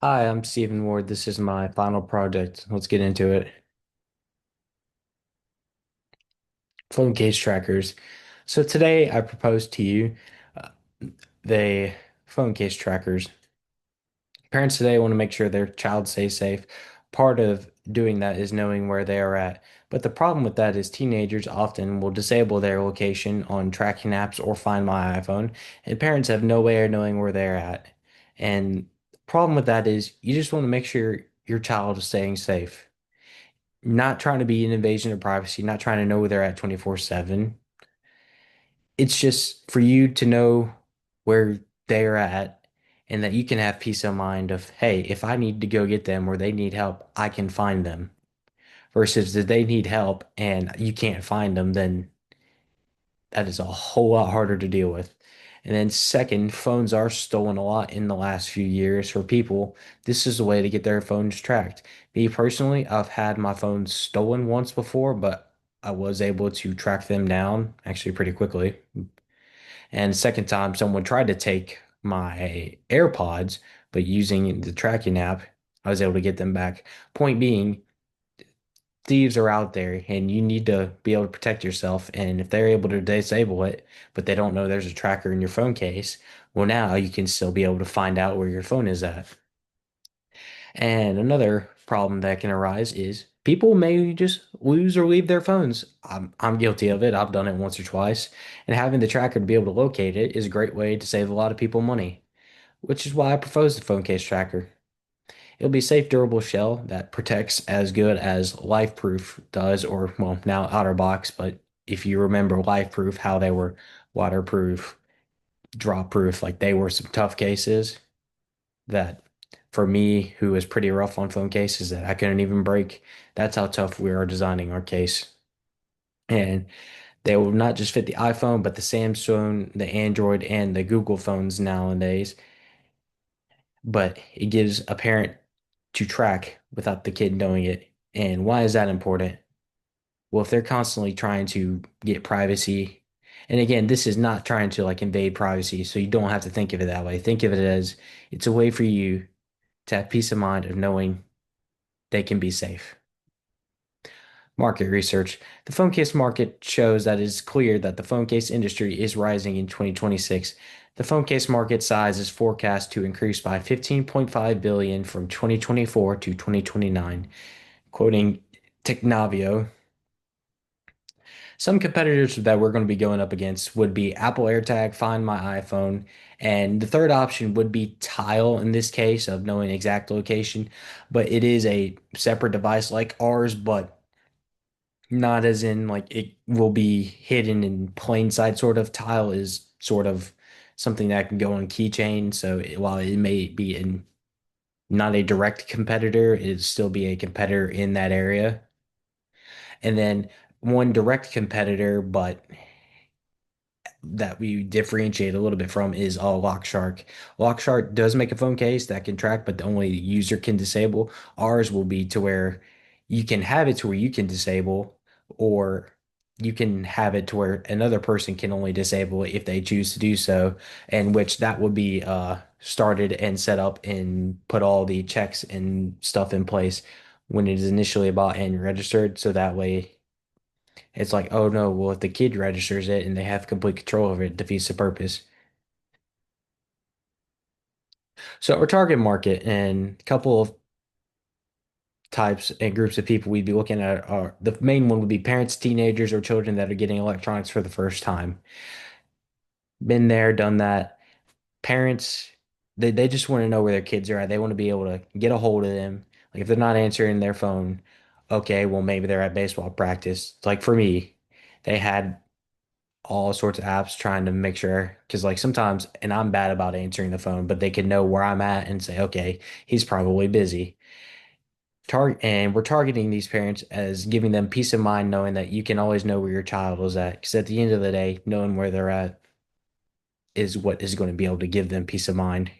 Hi, I'm Stephen Ward. This is my final project. Let's get into it. Phone case trackers. So today I propose to you uh, the phone case trackers. Parents today want to make sure their child stays safe. Part of doing that is knowing where they are at. But the problem with that is teenagers often will disable their location on tracking apps or Find My iPhone, and parents have no way of knowing where they're at. And the problem with that is you just want to make sure your child is staying safe. Not trying to be an invasion of privacy, not trying to know where they're at 24/7. It's just for you to know where they're at and that you can have peace of mind of, hey, if I need to go get them or they need help, I can find them. Versus if they need help and you can't find them, then that is a whole lot harder to deal with. And then second, phones are stolen a lot in the last few years for people. This is a way to get their phones tracked. Me personally, I've had my phone stolen once before, but I was able to track them down actually pretty quickly. And second time, someone tried to take my AirPods, but using the tracking app, I was able to get them back. Point being, thieves are out there and you need to be able to protect yourself. And if they're able to disable it, but they don't know there's a tracker in your phone case, well, now you can still be able to find out where your phone is at. And another problem that can arise is people may just lose or leave their phones. I'm guilty of it. I've done it once or twice. And having the tracker to be able to locate it is a great way to save a lot of people money, which is why I propose the phone case tracker. It'll be a safe, durable shell that protects as good as LifeProof does, or well, now OtterBox. But if you remember LifeProof, how they were waterproof, drop proof, like they were some tough cases that for me, who was pretty rough on phone cases that I couldn't even break, that's how tough we are designing our case. And they will not just fit the iPhone, but the Samsung, the Android, and the Google phones nowadays. But it gives a parent to track without the kid knowing it. And why is that important? Well, if they're constantly trying to get privacy, and again, this is not trying to like invade privacy, so you don't have to think of it that way. Think of it as it's a way for you to have peace of mind of knowing they can be safe. Market research. The phone case market shows that it is clear that the phone case industry is rising in 2026. The phone case market size is forecast to increase by 15.5 billion from 2024 to 2029. Quoting Technavio, some competitors that we're going to be going up against would be Apple AirTag, Find My iPhone, and the third option would be Tile in this case of knowing exact location, but it is a separate device like ours, but not as in like it will be hidden in plain sight sort of. Tile is sort of something that can go on keychain, so while it may be in not a direct competitor, it'd still be a competitor in that area. And then one direct competitor, but that we differentiate a little bit from is Lockshark. Lockshark does make a phone case that can track, but the only user can disable. Ours will be to where you can have it to where you can disable, or you can have it to where another person can only disable it if they choose to do so, and which that would be started and set up and put all the checks and stuff in place when it is initially bought and registered, so that way it's like, oh no, well, if the kid registers it and they have complete control over it, it defeats the purpose. So our target market and a couple of types and groups of people we'd be looking at are the main one would be parents, teenagers, or children that are getting electronics for the first time. Been there, done that. Parents, they just want to know where their kids are at. They want to be able to get a hold of them. Like if they're not answering their phone, okay, well maybe they're at baseball practice. Like for me, they had all sorts of apps trying to make sure because like sometimes and I'm bad about answering the phone, but they can know where I'm at and say, okay, he's probably busy. We're targeting these parents as giving them peace of mind knowing that you can always know where your child is at. Because at the end of the day, knowing where they're at is what is going to be able to give them peace of mind.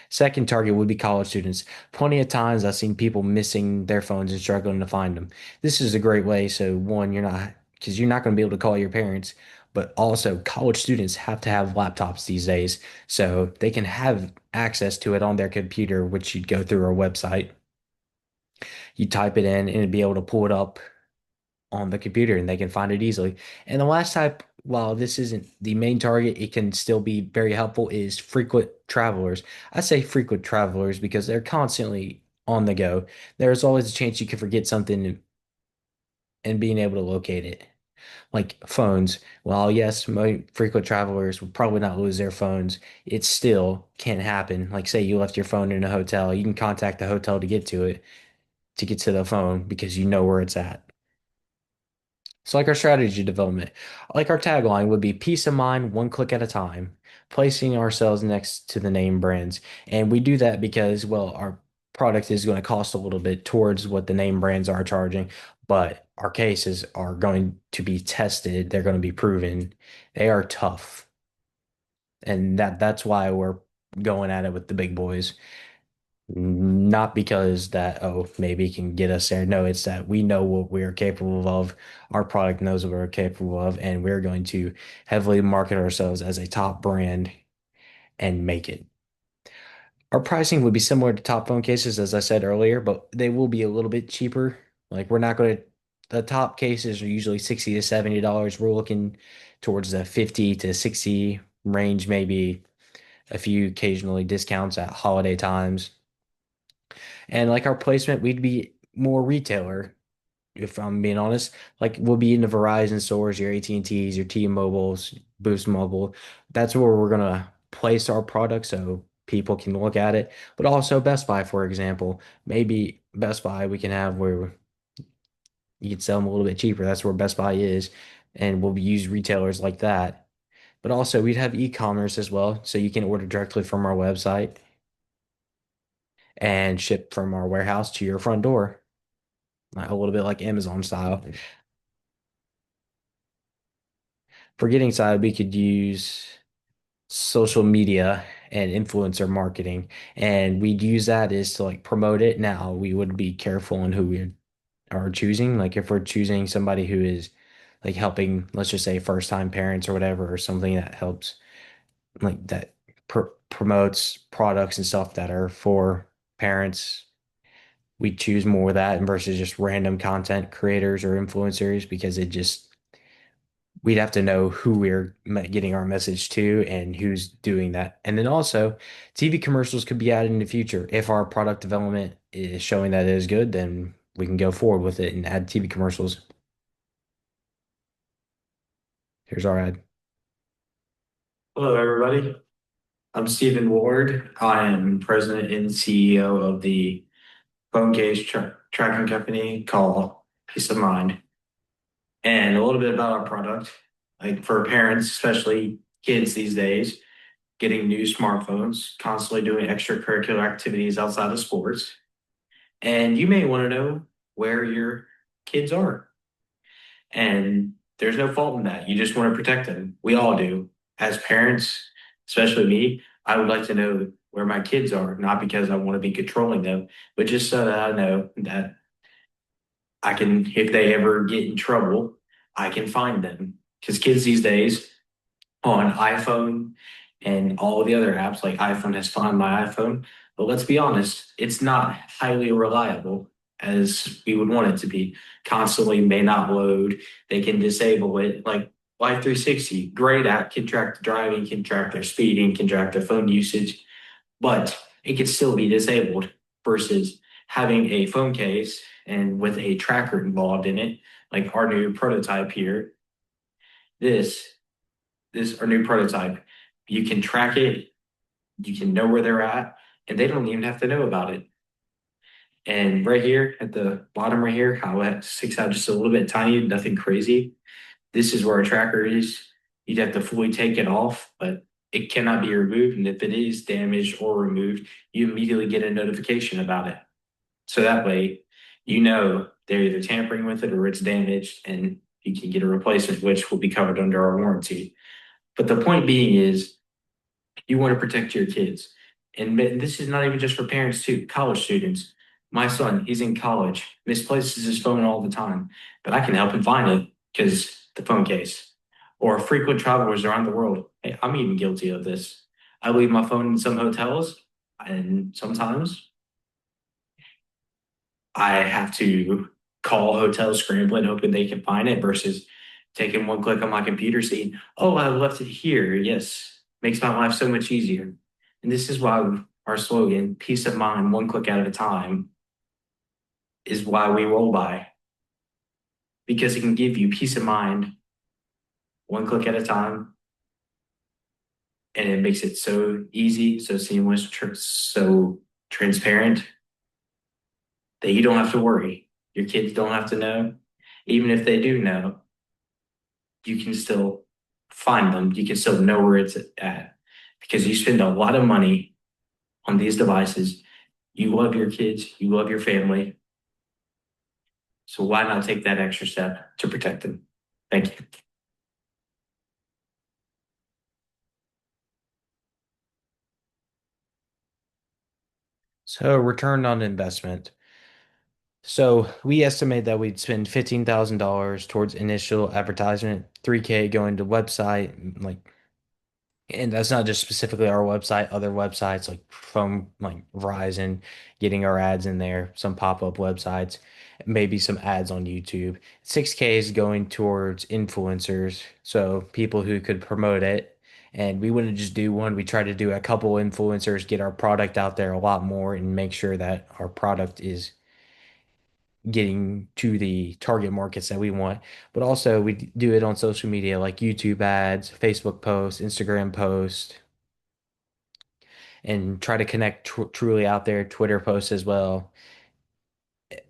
Second target would be college students. Plenty of times I've seen people missing their phones and struggling to find them. This is a great way. So one, you're not because you're not going to be able to call your parents, but also college students have to have laptops these days, so they can have access to it on their computer, which you'd go through our website. You type it in and it'd be able to pull it up on the computer and they can find it easily. And the last type, while this isn't the main target, it can still be very helpful is frequent travelers. I say frequent travelers because they're constantly on the go. There's always a chance you could forget something and being able to locate it. Like phones. While yes, frequent travelers will probably not lose their phones, it still can happen. Like say you left your phone in a hotel, you can contact the hotel to get to it, to get to the phone because you know where it's at. So, like our strategy development, like our tagline would be peace of mind, one click at a time, placing ourselves next to the name brands. And we do that because, well, our product is going to cost a little bit towards what the name brands are charging, but our cases are going to be tested. They're going to be proven. They are tough. And that's why we're going at it with the big boys. Not because that, oh, maybe it can get us there. No, it's that we know what we're capable of. Our product knows what we're capable of, and we're going to heavily market ourselves as a top brand and make it. Our pricing would be similar to top phone cases, as I said earlier, but they will be a little bit cheaper. Like we're not going to, the top cases are usually $60 to $70. We're looking towards the 50 to 60 range, maybe a few occasionally discounts at holiday times. And like our placement, we'd be more retailer, if I'm being honest. Like we'll be in the Verizon stores, your AT&Ts, your T-Mobiles, Boost Mobile. That's where we're gonna place our product so people can look at it. But also Best Buy, for example. Maybe Best Buy we can have where you can sell them a little bit cheaper. That's where Best Buy is. And we'll use retailers like that. But also we'd have e-commerce as well. So you can order directly from our website and ship from our warehouse to your front door, like a little bit like Amazon style. For getting side, we could use social media and influencer marketing, and we'd use that is to like promote it. Now, we would be careful in who we are choosing. Like if we're choosing somebody who is like helping, let's just say first time parents or whatever, or something that helps like that promotes products and stuff that are for parents, we choose more of that versus just random content creators or influencers because it just we'd have to know who we're getting our message to and who's doing that. And then also, TV commercials could be added in the future. If our product development is showing that it is good, then we can go forward with it and add TV commercials. Here's our ad. Hello, everybody. I'm Stephen Ward. I am president and CEO of the phone case tracking company called Peace of Mind. And a little bit about our product, like for parents, especially kids these days, getting new smartphones, constantly doing extracurricular activities outside of sports. And you may want to know where your kids are. And there's no fault in that. You just want to protect them. We all do. As parents, especially me, I would like to know where my kids are, not because I want to be controlling them, but just so that I know that I can, if they ever get in trouble, I can find them. Because kids these days on iPhone and all of the other apps, like iPhone has Find My iPhone, but let's be honest, it's not highly reliable as we would want it to be. Constantly may not load. They can disable it. Like Life 360, great app, can track the driving, can track their speeding, can track their phone usage, but it can still be disabled versus having a phone case and with a tracker involved in it, like our new prototype here. This this our new prototype. You can track it, you can know where they're at, and they don't even have to know about it. And right here at the bottom right here, how it sticks out just a little bit tiny, nothing crazy. This is where our tracker is. You'd have to fully take it off, but it cannot be removed. And if it is damaged or removed, you immediately get a notification about it. So that way, you know they're either tampering with it or it's damaged, and you can get a replacement, which will be covered under our warranty. But the point being is, you want to protect your kids. And this is not even just for parents, too, college students. My son, he's in college, misplaces his phone all the time, but I can help him find it because the phone case. or frequent travelers around the world. Hey, I'm even guilty of this. I leave my phone in some hotels, and sometimes I have to call hotels, scrambling, hoping they can find it versus taking one click on my computer, saying, "Oh, I left it here." Yes, makes my life so much easier. And this is why our slogan, "Peace of mind, one click at a time," is why we roll by because it can give you peace of mind, one click at a time, and it makes it so easy, so seamless, so transparent that you don't have to worry. Your kids don't have to know. Even if they do know, you can still find them. You can still know where it's at because you spend a lot of money on these devices. You love your kids, you love your family. So why not take that extra step to protect them? Thank you. So return on investment. So we estimate that we'd spend $15,000 towards initial advertisement, 3K going to website, like, and that's not just specifically our website, other websites like from like Verizon, getting our ads in there, some pop-up websites, maybe some ads on YouTube. 6K is going towards influencers, so people who could promote it. And we wouldn't just do one, we try to do a couple influencers, get our product out there a lot more and make sure that our product is getting to the target markets that we want. But also we do it on social media like YouTube ads, Facebook posts, Instagram posts, and try to connect truly out there, Twitter posts as well,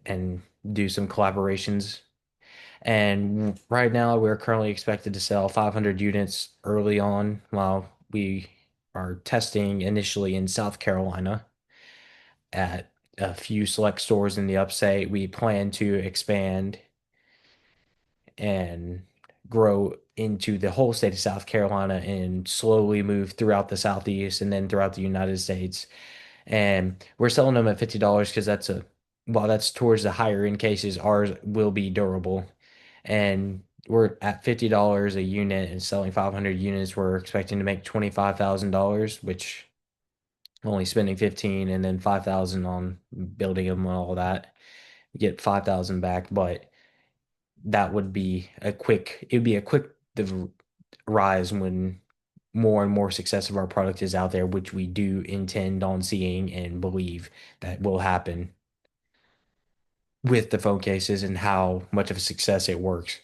and do some collaborations. And right now, we're currently expected to sell 500 units early on while we are testing initially in South Carolina at a few select stores in the upstate. We plan to expand and grow into the whole state of South Carolina and slowly move throughout the Southeast and then throughout the United States. And we're selling them at $50 because while that's towards the higher end cases, ours will be durable. And we're at $50 a unit and selling 500 units. We're expecting to make $25,000, which only spending 15 and then 5,000 on building them and all that. We get 5,000 back, but that would be it'd be a quick rise when more and more success of our product is out there, which we do intend on seeing and believe that will happen with the phone cases and how much of a success it works.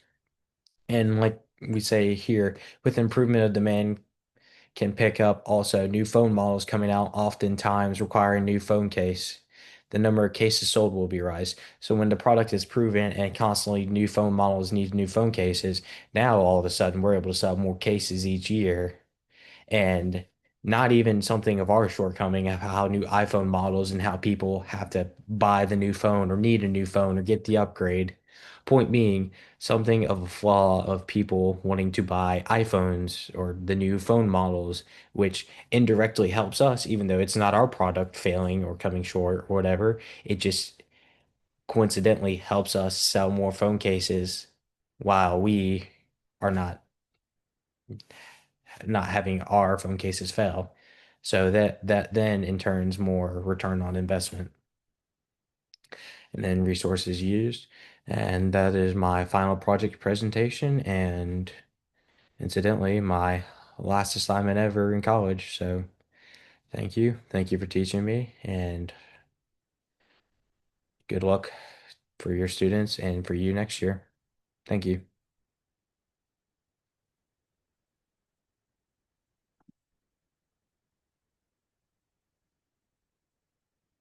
And like we say here, with improvement of demand can pick up also new phone models coming out, oftentimes requiring new phone case. The number of cases sold will be rise. So when the product is proven and constantly new phone models need new phone cases, now all of a sudden we're able to sell more cases each year and not even something of our shortcoming of how new iPhone models and how people have to buy the new phone or need a new phone or get the upgrade. Point being, something of a flaw of people wanting to buy iPhones or the new phone models, which indirectly helps us, even though it's not our product failing or coming short or whatever. It just coincidentally helps us sell more phone cases while we are not having our phone cases fail. So that then in turns more return on investment and then resources used. And that is my final project presentation and incidentally my last assignment ever in college. So thank you. Thank you for teaching me and good luck for your students and for you next year. Thank you.